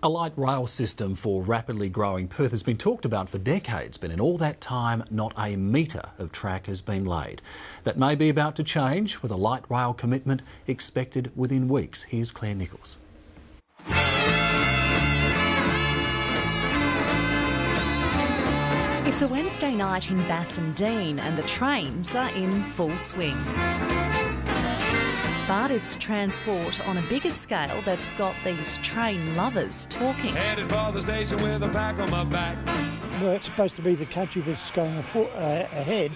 A light rail system for rapidly growing Perth has been talked about for decades, but in all that time, not a metre of track has been laid. That may be about to change, with a light rail commitment expected within weeks. Here's Claire Nichols. It's a Wednesday night in Bassendean and the trains are in full swing. But it's transport on a bigger scale that's got these train lovers talking. Headed for the station with a pack on my back. Well, it's supposed to be the country that's going ahead,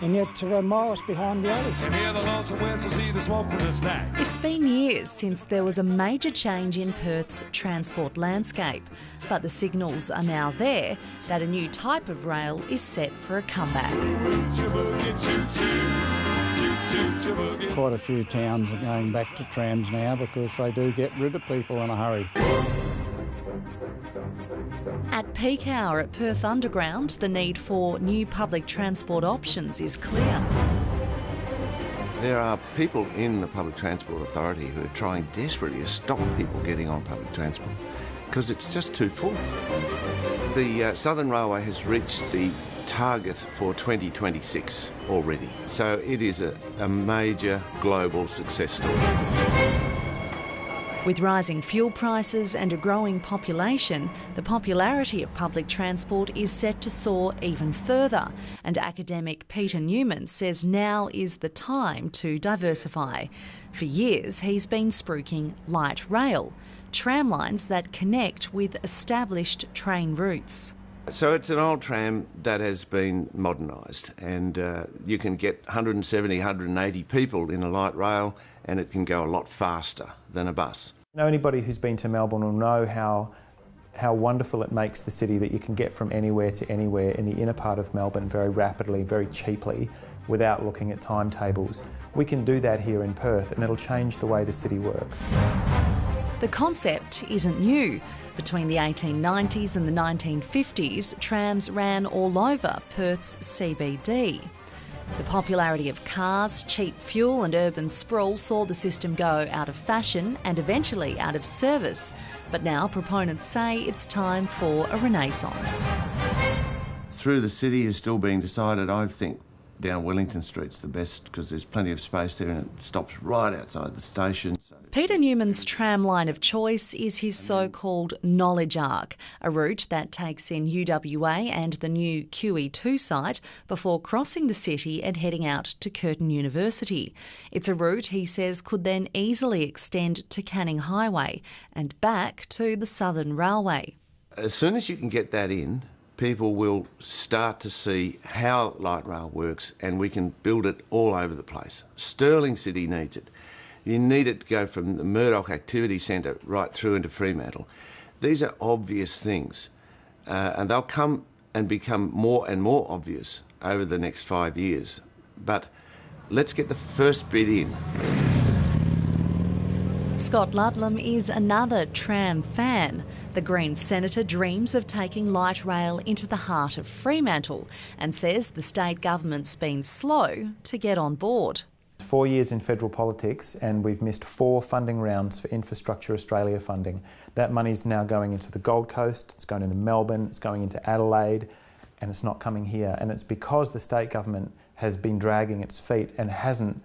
and yet we're miles behind the others. And hear the lonesome whistle, see the smoke from the stack. It's been years since there was a major change in Perth's transport landscape, but the signals are now there that a new type of rail is set for a comeback. Quite a few towns are going back to trams now because they do get rid of people in a hurry. At peak hour at Perth Underground, the need for new public transport options is clear. There are people in the Public Transport Authority who are trying desperately to stop people getting on public transport because it's just too full. The Southern Railway has reached the target for 2026 already, so it is a major global success story. With rising fuel prices and a growing population, the popularity of public transport is set to soar even further, and academic Peter Newman says now is the time to diversify. For years he's been spruiking light rail, tram lines that connect with established train routes. So it's an old tram that has been modernised, and you can get 170, 180 people in a light rail, and it can go a lot faster than a bus. Anybody who's been to Melbourne will know how wonderful it makes the city that you can get from anywhere to anywhere in the inner part of Melbourne very rapidly, very cheaply, without looking at timetables. We can do that here in Perth, and it'll change the way the city works. The concept isn't new. Between the 1890s and the 1950s, trams ran all over Perth's CBD. The popularity of cars, cheap fuel and urban sprawl saw the system go out of fashion and eventually out of service. But now proponents say it's time for a renaissance. Through the city is still being decided. I think down Wellington Street's the best because there's plenty of space there and it stops right outside the station. Peter Newman's tram line of choice is his so-called Knowledge Arc, a route that takes in UWA and the new QE2 site before crossing the city and heading out to Curtin University. It's a route he says could then easily extend to Canning Highway and back to the Southern Railway. As soon as you can get that in, people will start to see how light rail works, and we can build it all over the place. Stirling City needs it. You need it to go from the Murdoch Activity Centre right through into Fremantle. These are obvious things, and they'll come and become more and more obvious over the next 5 years. But let's get the first bit in. Scott Ludlam is another tram fan. The Green Senator dreams of taking light rail into the heart of Fremantle and says the state government's been slow to get on board. 4 years in federal politics and we've missed 4 funding rounds for Infrastructure Australia funding. That money's now going into the Gold Coast, it's going into Melbourne, it's going into Adelaide, and it's not coming here. And it's because the state government has been dragging its feet and hasn't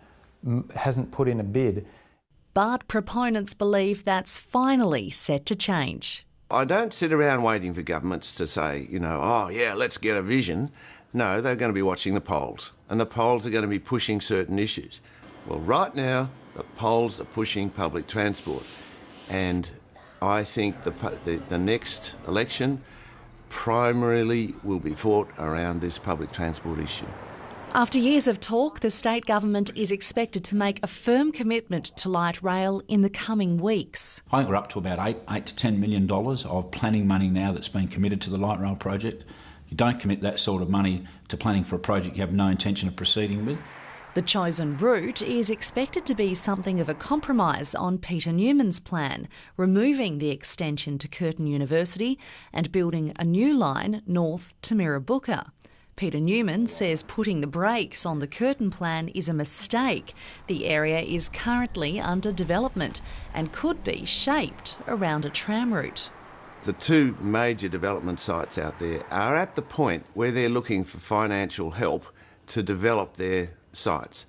put in a bid. But proponents believe that's finally set to change. I don't sit around waiting for governments to say, oh yeah, let's get a vision. No, they're going to be watching the polls, and the polls are going to be pushing certain issues. Well, right now, the polls are pushing public transport, and I think the next election primarily will be fought around this public transport issue. After years of talk, the state government is expected to make a firm commitment to light rail in the coming weeks. I think we're up to about $8 to $10 million of planning money now that's been committed to the light rail project. You don't commit that sort of money to planning for a project you have no intention of proceeding with. The chosen route is expected to be something of a compromise on Peter Newman's plan, removing the extension to Curtin University and building a new line north to Mirrabooka. Peter Newman says putting the brakes on the Curtin plan is a mistake. The area is currently under development and could be shaped around a tram route. The two major development sites out there are at the point where they're looking for financial help to develop their sites.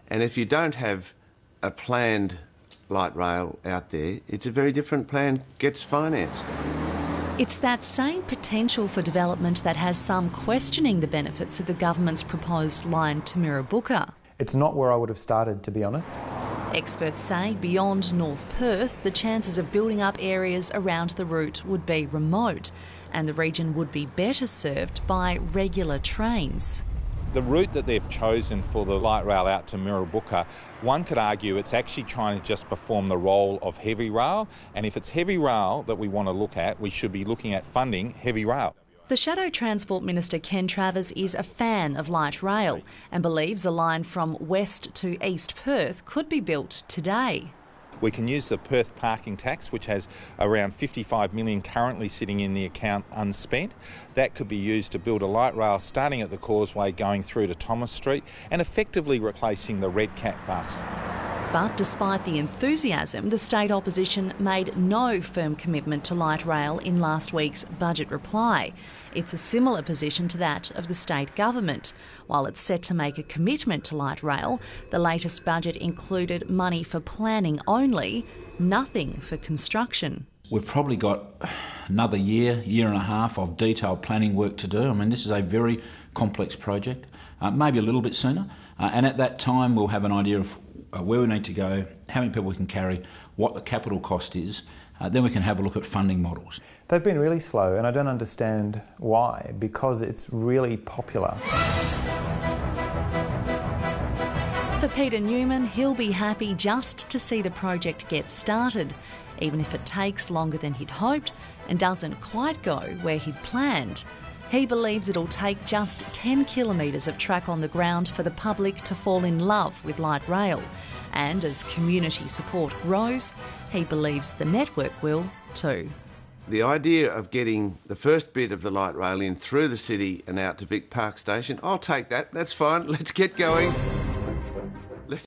And if you don't have a planned light rail out there, it's a very different plan gets financed. It's that same potential for development that has some questioning the benefits of the government's proposed line to Mirrabooka. It's not where I would have started, to be honest. Experts say beyond North Perth, the chances of building up areas around the route would be remote, and the region would be better served by regular trains. The route that they've chosen for the light rail out to Mirrabooka, one could argue it's actually trying to just perform the role of heavy rail, and if it's heavy rail that we want to look at, we should be looking at funding heavy rail. The Shadow Transport Minister Ken Travers is a fan of light rail and believes a line from west to east Perth could be built today. We can use the Perth parking tax, which has around 55 million currently sitting in the account unspent. That could be used to build a light rail starting at the Causeway going through to Thomas Street and effectively replacing the Red Cat bus. But despite the enthusiasm, the state opposition made no firm commitment to light rail in last week's budget reply. It's a similar position to that of the state government. While it's set to make a commitment to light rail, the latest budget included money for planning only, nothing for construction. We've probably got another year and a half of detailed planning work to do. I mean, this is a very complex project, maybe a little bit sooner. And at that time, we'll have an idea of where we need to go, how many people we can carry, what the capital cost is. Then we can have a look at funding models. They've been really slow, and I don't understand why, because it's really popular. For Peter Newman, he'll be happy just to see the project get started, even if it takes longer than he'd hoped and doesn't quite go where he'd planned. He believes it'll take just 10 kilometres of track on the ground for the public to fall in love with light rail. And as community support grows, he believes the network will too. The idea of getting the first bit of the light rail in through the city and out to Vic Park Station, I'll take that, that's fine, let's get going.